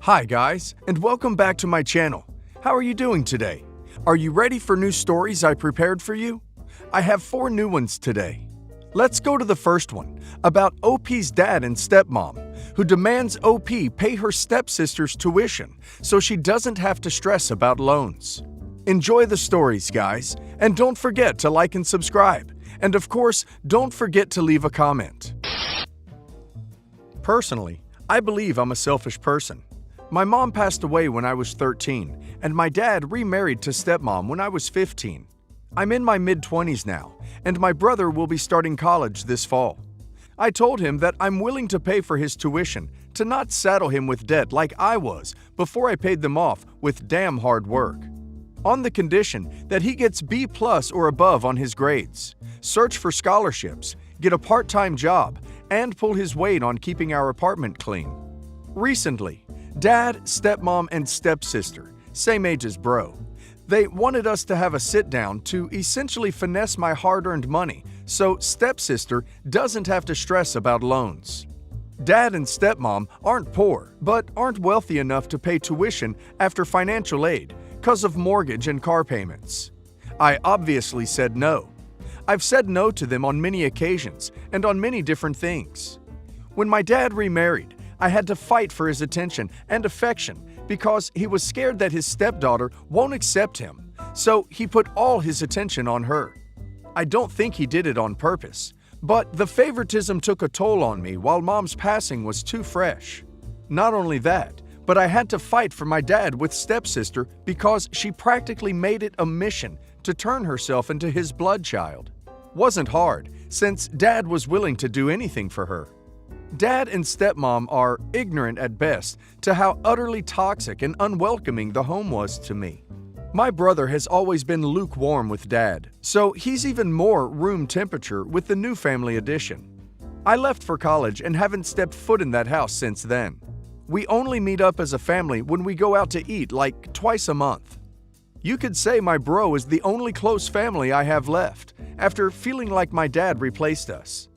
Hi guys, and welcome back to my channel. How are you doing today? Are you ready for new stories I prepared for you? I have 4 new ones today. Let's go to the first one, about OP's dad and stepmom, who demands OP pay her stepsister's tuition so she doesn't have to stress about loans. Enjoy the stories, guys, and don't forget to like and subscribe. And of course, don't forget to leave a comment. Personally, I believe I'm a selfish person. My mom passed away when I was 13, and my dad remarried to stepmom when I was 15. I'm in my mid-20s now, and my brother will be starting college this fall. I told him that I'm willing to pay for his tuition to not saddle him with debt like I was before I paid them off with damn hard work. On the condition that he gets B+ or above on his grades, search for scholarships, get a part-time job, and pull his weight on keeping our apartment clean. Recently, Dad, stepmom, and stepsister, same age as bro, they wanted us to have a sit-down to essentially finesse my hard-earned money so stepsister doesn't have to stress about loans. Dad and stepmom aren't poor, but aren't wealthy enough to pay tuition after financial aid because of mortgage and car payments. I obviously said no. I've said no to them on many occasions and on many different things. When my dad remarried, I had to fight for his attention and affection because he was scared that his stepdaughter won't accept him, so he put all his attention on her. I don't think he did it on purpose, but the favoritism took a toll on me while mom's passing was too fresh. Not only that, but I had to fight for my dad with stepsister because she practically made it a mission to turn herself into his blood child. Wasn't hard, since Dad was willing to do anything for her. Dad and stepmom are ignorant at best to how utterly toxic and unwelcoming the home was to me. My brother has always been lukewarm with Dad, so he's even more room temperature with the new family addition. I left for college and haven't stepped foot in that house since then. We only meet up as a family when we go out to eat like twice a month. You could say my bro is the only close family I have left after feeling like my dad replaced us.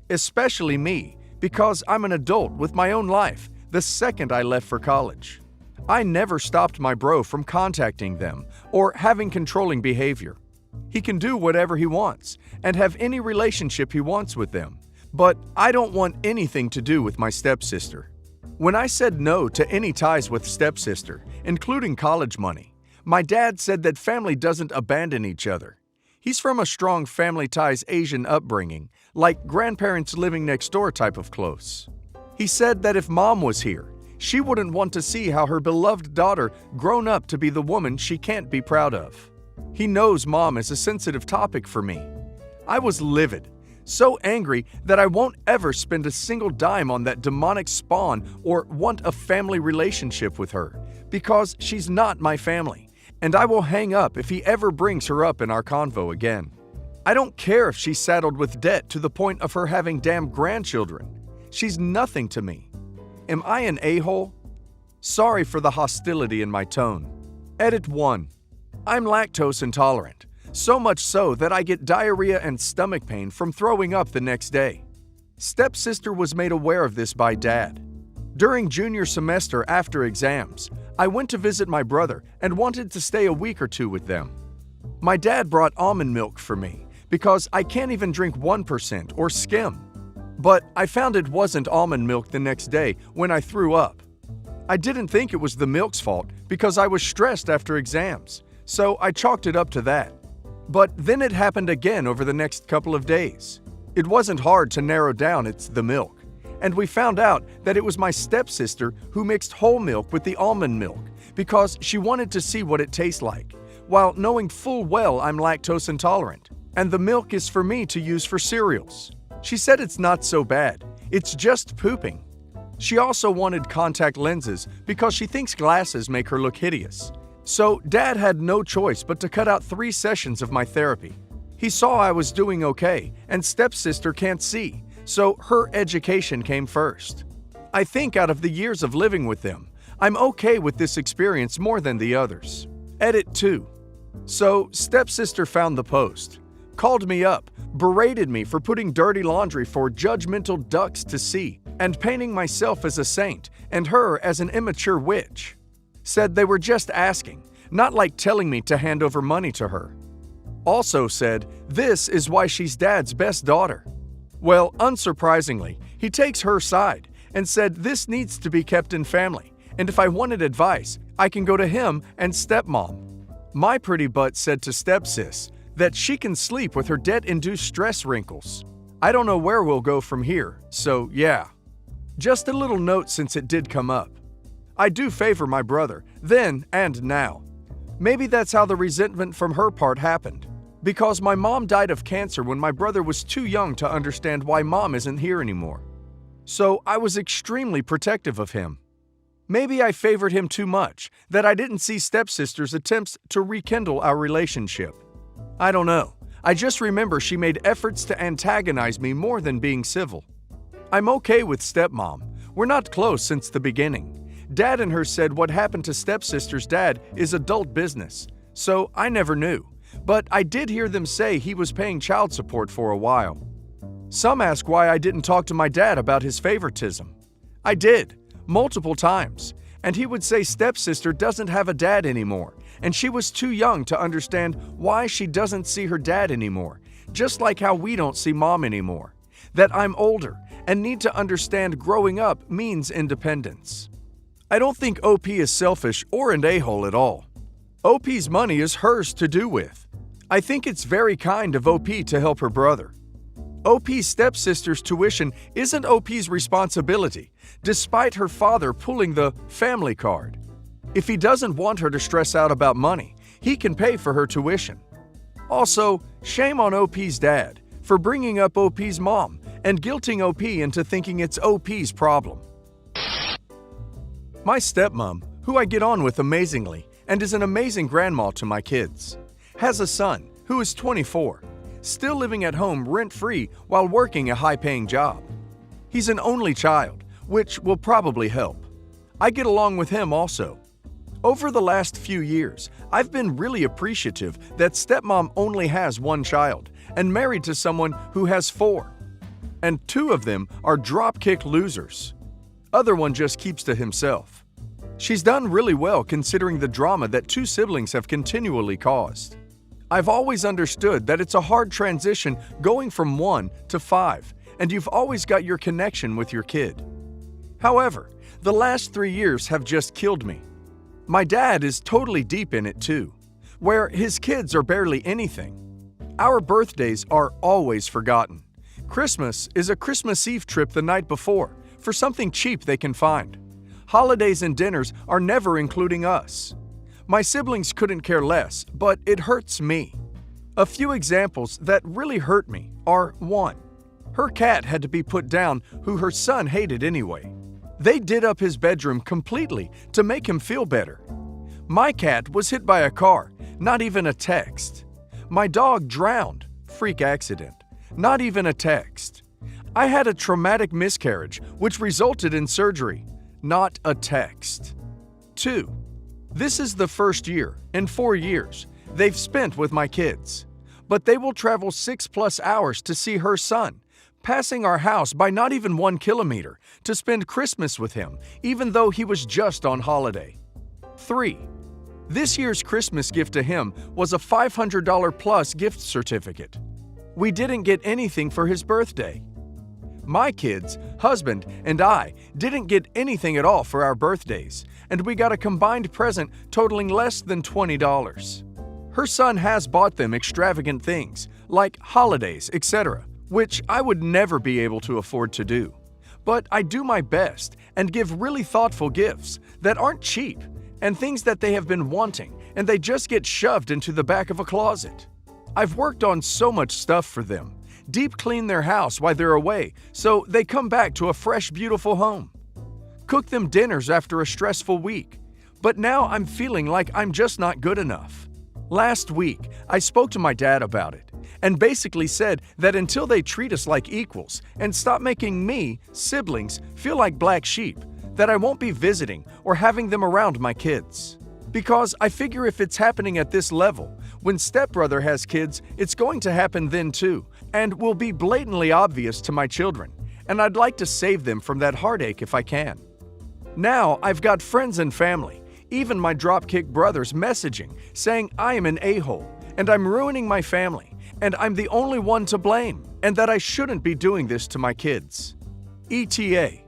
Especially me, because I'm an adult with my own life the second I left for college. I never stopped my bro from contacting them or having controlling behavior. He can do whatever he wants and have any relationship he wants with them, but I don't want anything to do with my stepsister. When I said no to any ties with stepsister, including college money, my dad said that family doesn't abandon each other. He's from a strong family ties Asian upbringing, like grandparents living next door type of close. He said that if mom was here, she wouldn't want to see how her beloved daughter grown up to be the woman she can't be proud of. He knows mom is a sensitive topic for me. I was livid, so angry that I won't ever spend a single dime on that demonic spawn or want a family relationship with her, because she's not my family, and I will hang up if he ever brings her up in our convo again. I don't care if she's saddled with debt to the point of her having damn grandchildren. She's nothing to me. Am I an a-hole? Sorry for the hostility in my tone. Edit 1. I'm lactose intolerant, so much so that I get diarrhea and stomach pain from throwing up the next day. Stepsister was made aware of this by Dad. During junior semester after exams, I went to visit my brother and wanted to stay a week or 2 with them. My dad brought almond milk for me because I can't even drink 1% or skim. But I found it wasn't almond milk the next day when I threw up. I didn't think it was the milk's fault because I was stressed after exams, so I chalked it up to that. But then it happened again over the next couple of days. It wasn't hard to narrow down it's the milk, and we found out that it was my stepsister who mixed whole milk with the almond milk because she wanted to see what it tastes like, while knowing full well I'm lactose intolerant, and the milk is for me to use for cereals. She said it's not so bad, it's just pooping. She also wanted contact lenses because she thinks glasses make her look hideous. So Dad had no choice but to cut out 3 sessions of my therapy. He saw I was doing okay, and stepsister can't see, so her education came first. I think out of the years of living with them, I'm okay with this experience more than the others. Edit 2. So stepsister found the post, called me up, berated me for putting dirty laundry for judgmental ducks to see, and painting myself as a saint and her as an immature witch. Said they were just asking, not like telling me to hand over money to her. Also said, this is why she's Dad's best daughter. Well, unsurprisingly, he takes her side and said this needs to be kept in family, and if I wanted advice, I can go to him and stepmom. My pretty butt said to stepsis that she can sleep with her debt-induced stress wrinkles. I don't know where we'll go from here, so yeah. Just a little note since it did come up. I do favor my brother, then and now. Maybe that's how the resentment from her part happened. Because my mom died of cancer when my brother was too young to understand why mom isn't here anymore. So I was extremely protective of him. Maybe I favored him too much, that I didn't see stepsister's attempts to rekindle our relationship. I don't know. I just remember she made efforts to antagonize me more than being civil. I'm okay with stepmom. We're not close since the beginning. Dad and her said what happened to stepsister's dad is adult business, so I never knew. But I did hear them say he was paying child support for a while. Some ask why I didn't talk to my dad about his favoritism. I did, multiple times, and he would say stepsister doesn't have a dad anymore, and she was too young to understand why she doesn't see her dad anymore, just like how we don't see mom anymore. That I'm older and need to understand growing up means independence. I don't think OP is selfish or an a-hole at all. OP's money is hers to do with. I think it's very kind of OP to help her brother. OP's stepsister's tuition isn't OP's responsibility, despite her father pulling the family card. If he doesn't want her to stress out about money, he can pay for her tuition. Also, shame on OP's dad for bringing up OP's mom and guilting OP into thinking it's OP's problem. My stepmom, who I get on with amazingly and is an amazing grandma to my kids, has a son who is 24, still living at home rent-free while working a high-paying job. He's an only child, which will probably help. I get along with him also. Over the last few years, I've been really appreciative that stepmom only has one child and married to someone who has 4. And 2 of them are drop-kick losers. Other one just keeps to himself. She's done really well considering the drama that 2 siblings have continually caused. I've always understood that it's a hard transition going from 1 to 5, and you've always got your connection with your kid. However, the last 3 years have just killed me. My dad is totally deep in it too, where his kids are barely anything. Our birthdays are always forgotten. Christmas is a Christmas Eve trip the night before for something cheap they can find. Holidays and dinners are never including us. My siblings couldn't care less, but it hurts me. A few examples that really hurt me are 1. Her cat had to be put down, who her son hated anyway. They did up his bedroom completely to make him feel better. My cat was hit by a car, not even a text. My dog drowned, freak accident, not even a text. I had a traumatic miscarriage, which resulted in surgery, not a text. 2. This is the first year, in 4 years, they've spent with my kids. But they will travel 6+ hours to see her son, passing our house by not even 1 kilometer to spend Christmas with him, even though he was just on holiday. 3. This year's Christmas gift to him was a $500 plus gift certificate. We didn't get anything for his birthday. My kids, husband, and I didn't get anything at all for our birthdays, and we got a combined present totaling less than $20. Her son has bought them extravagant things, like holidays, etc., which I would never be able to afford to do. But I do my best and give really thoughtful gifts that aren't cheap and things that they have been wanting, and they just get shoved into the back of a closet. I've worked on so much stuff for them. Deep clean their house while they're away so they come back to a fresh, beautiful home. Cook them dinners after a stressful week. But now I'm feeling like I'm just not good enough. Last week, I spoke to my dad about it and basically said that until they treat us like equals and stop making me, siblings, feel like black sheep, that I won't be visiting or having them around my kids. Because I figure if it's happening at this level, when stepbrother has kids, it's going to happen then too, and will be blatantly obvious to my children, and I'd like to save them from that heartache if I can. Now I've got friends and family, even my dropkick brothers, messaging saying I am an a-hole and I'm ruining my family and I'm the only one to blame and that I shouldn't be doing this to my kids. ETA.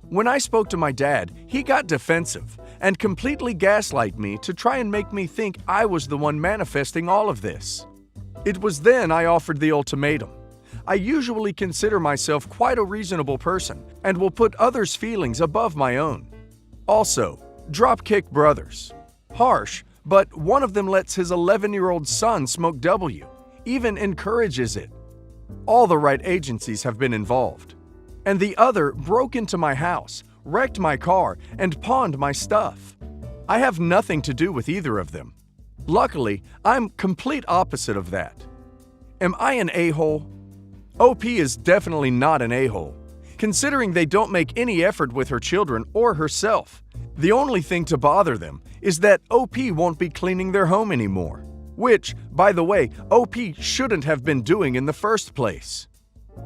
When I spoke to my dad, he got defensive and completely gaslighted me to try and make me think I was the one manifesting all of this. It was then I offered the ultimatum. I usually consider myself quite a reasonable person and will put others' feelings above my own. Also, dropkick brothers. Harsh, but one of them lets his 11-year-old son smoke W, even encourages it. All the right agencies have been involved. And the other broke into my house, wrecked my car, and pawned my stuff. I have nothing to do with either of them. Luckily, I'm complete opposite of that. Am I an a-hole? OP is definitely not an a-hole, considering they don't make any effort with her children or herself. The only thing to bother them is that OP won't be cleaning their home anymore, which, by the way, OP shouldn't have been doing in the first place.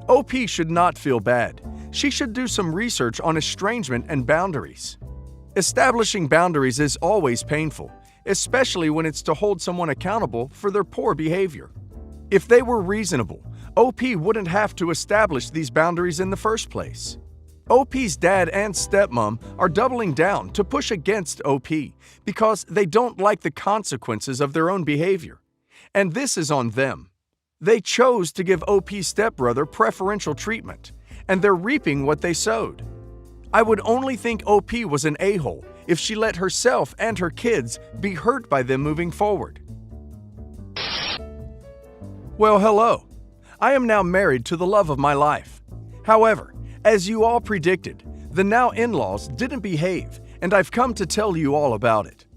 OP should not feel bad. She should do some research on estrangement and boundaries. Establishing boundaries is always painful, especially when it's to hold someone accountable for their poor behavior. If they were reasonable, OP wouldn't have to establish these boundaries in the first place. OP's dad and stepmom are doubling down to push against OP because they don't like the consequences of their own behavior. And this is on them. They chose to give OP's stepbrother preferential treatment, and they're reaping what they sowed. I would only think OP was an a-hole if she let herself and her kids be hurt by them moving forward. Well, hello. I am now married to the love of my life. However, as you all predicted, the now in-laws didn't behave, and I've come to tell you all about it.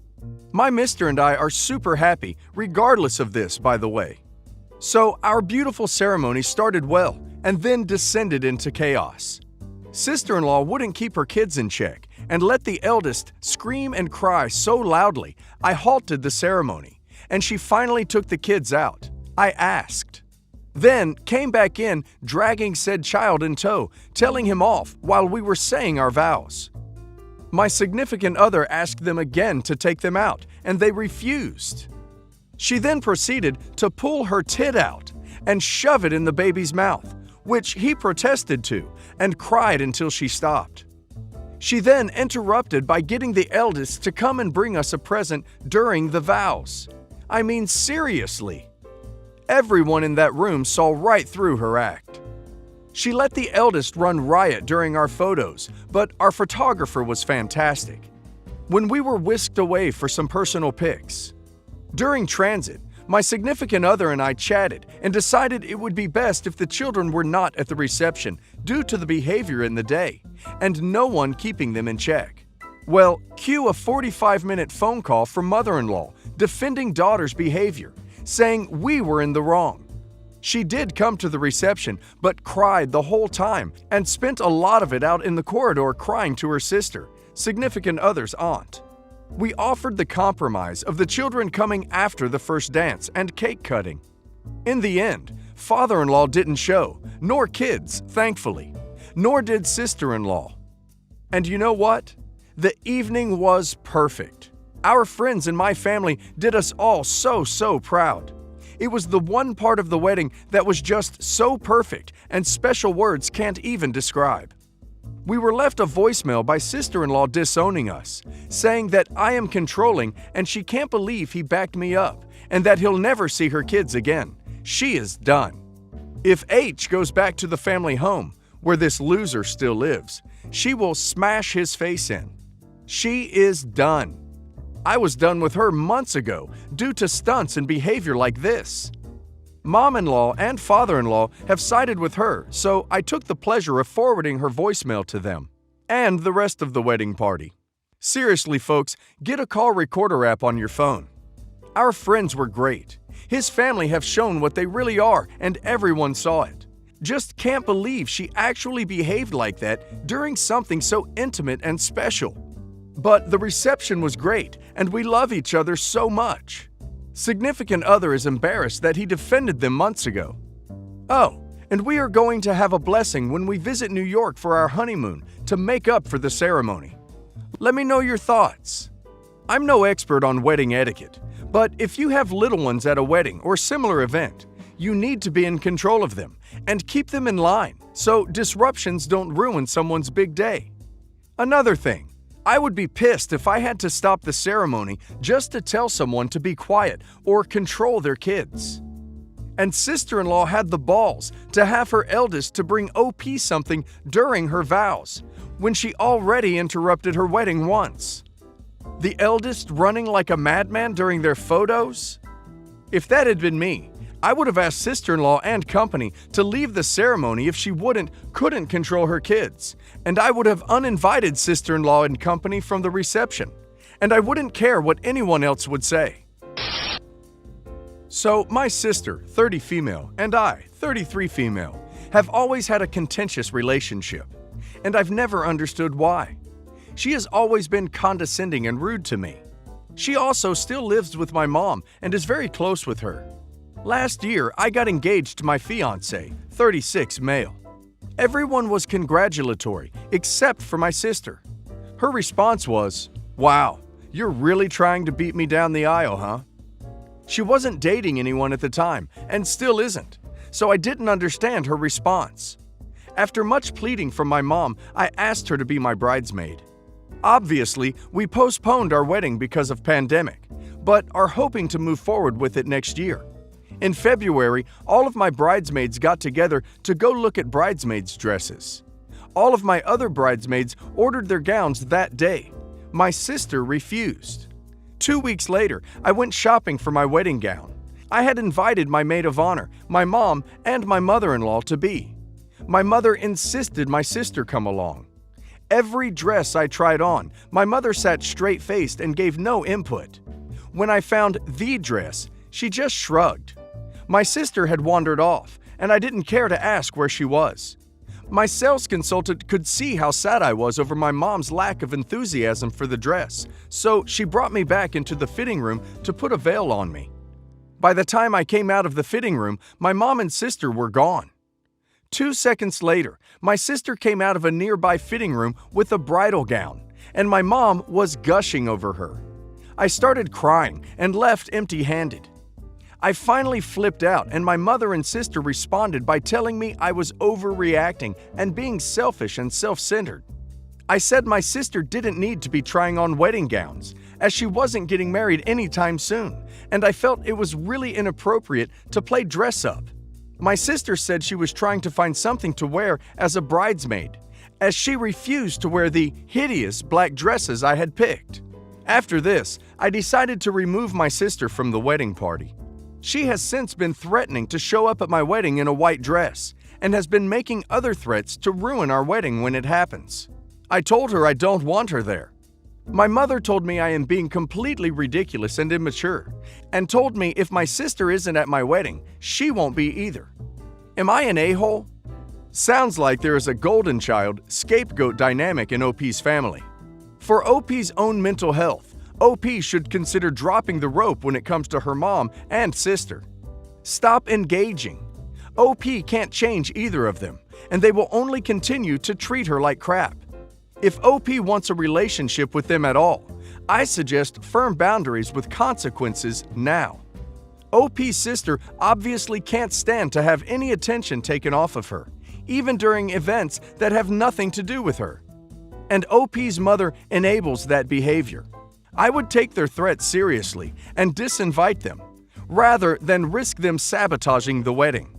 My mister and I are super happy, regardless of this, by the way. So our beautiful ceremony started well and then descended into chaos. Sister-in-law wouldn't keep her kids in check and let the eldest scream and cry so loudly I halted the ceremony, and she finally took the kids out. I asked. Then came back in, dragging said child in tow, telling him off while we were saying our vows. My significant other asked them again to take them out, and they refused. She then proceeded to pull her tit out and shove it in the baby's mouth, which he protested to and cried until she stopped. She then interrupted by getting the eldest to come and bring us a present during the vows. I mean, seriously. Everyone in that room saw right through her act. She let the eldest run riot during our photos, but our photographer was fantastic. When we were whisked away for some personal pics. During transit, my significant other and I chatted and decided it would be best if the children were not at the reception due to the behavior in the day, and no one keeping them in check. Well, cue a 45-minute phone call from mother-in-law defending daughter's behavior, saying we were in the wrong. She did come to the reception, but cried the whole time and spent a lot of it out in the corridor crying to her sister, significant other's aunt. We offered the compromise of the children coming after the first dance and cake cutting. In the end, father-in-law didn't show, nor kids, thankfully, nor did sister-in-law. And you know what? The evening was perfect. Our friends and my family did us all so proud. It was the one part of the wedding that was just so perfect and special words can't even describe. We were left a voicemail by sister-in-law disowning us, saying that I am controlling and she can't believe he backed me up and that he'll never see her kids again. She is done. If H goes back to the family home, where this loser still lives, she will smash his face in. She is done. I was done with her months ago due to stunts and behavior like this. Mom-in-law and father-in-law have sided with her, so I took the pleasure of forwarding her voicemail to them and the rest of the wedding party. Seriously, folks, get a call recorder app on your phone. Our friends were great. His family have shown what they really are, and everyone saw it. Just can't believe she actually behaved like that during something so intimate and special. But the reception was great, and we love each other so much. Significant other is embarrassed that he defended them months ago. Oh, and we are going to have a blessing when we visit New York for our honeymoon to make up for the ceremony. Let me know your thoughts. I'm no expert on wedding etiquette, but if you have little ones at a wedding or similar event, you need to be in control of them and keep them in line so disruptions don't ruin someone's big day. Another thing, I would be pissed if I had to stop the ceremony just to tell someone to be quiet or control their kids. And sister-in-law had the balls to have her eldest to bring OP something during her vows, when she already interrupted her wedding once. The eldest running like a madman during their photos? If that had been me, I would have asked sister-in-law and company to leave the ceremony if she couldn't control her kids, and I would have uninvited sister-in-law and company from the reception, and I wouldn't care what anyone else would say. So, my sister, 30 female, and I, 33 female, have always had a contentious relationship, and I've never understood why. She has always been condescending and rude to me. She also still lives with my mom and is very close with her. Last year, I got engaged to my fiancé, 36 male. Everyone was congratulatory, except for my sister. Her response was, "Wow, you're really trying to beat me down the aisle, huh?" She wasn't dating anyone at the time, and still isn't, so I didn't understand her response. After much pleading from my mom, I asked her to be my bridesmaid. Obviously, we postponed our wedding because of pandemic, but are hoping to move forward with it next year. In February, all of my bridesmaids got together to go look at bridesmaids' dresses. All of my other bridesmaids ordered their gowns that day. My sister refused. 2 weeks later, I went shopping for my wedding gown. I had invited my maid of honor, my mom, and my mother-in-law to be. My mother insisted my sister come along. Every dress I tried on, my mother sat straight-faced and gave no input. When I found the dress, she just shrugged. My sister had wandered off, and I didn't care to ask where she was. My sales consultant could see how sad I was over my mom's lack of enthusiasm for the dress, so she brought me back into the fitting room to put a veil on me. By the time I came out of the fitting room, my mom and sister were gone. 2 seconds later, my sister came out of a nearby fitting room with a bridal gown, and my mom was gushing over her. I started crying and left empty-handed. I finally flipped out, and my mother and sister responded by telling me I was overreacting and being selfish and self-centered. I said my sister didn't need to be trying on wedding gowns, as she wasn't getting married anytime soon, and I felt it was really inappropriate to play dress-up. My sister said she was trying to find something to wear as a bridesmaid, as she refused to wear the hideous black dresses I had picked. After this, I decided to remove my sister from the wedding party. She has since been threatening to show up at my wedding in a white dress and has been making other threats to ruin our wedding when it happens. I told her I don't want her there. My mother told me I am being completely ridiculous and immature, and told me if my sister isn't at my wedding, she won't be either. Am I an a-hole? Sounds like there is a golden child scapegoat dynamic in OP's family. For OP's own mental health, OP should consider dropping the rope when it comes to her mom and sister. Stop engaging. OP can't change either of them, and they will only continue to treat her like crap. If OP wants a relationship with them at all, I suggest firm boundaries with consequences now. OP's sister obviously can't stand to have any attention taken off of her, even during events that have nothing to do with her. And OP's mother enables that behavior. I would take their threats seriously and disinvite them, rather than risk them sabotaging the wedding.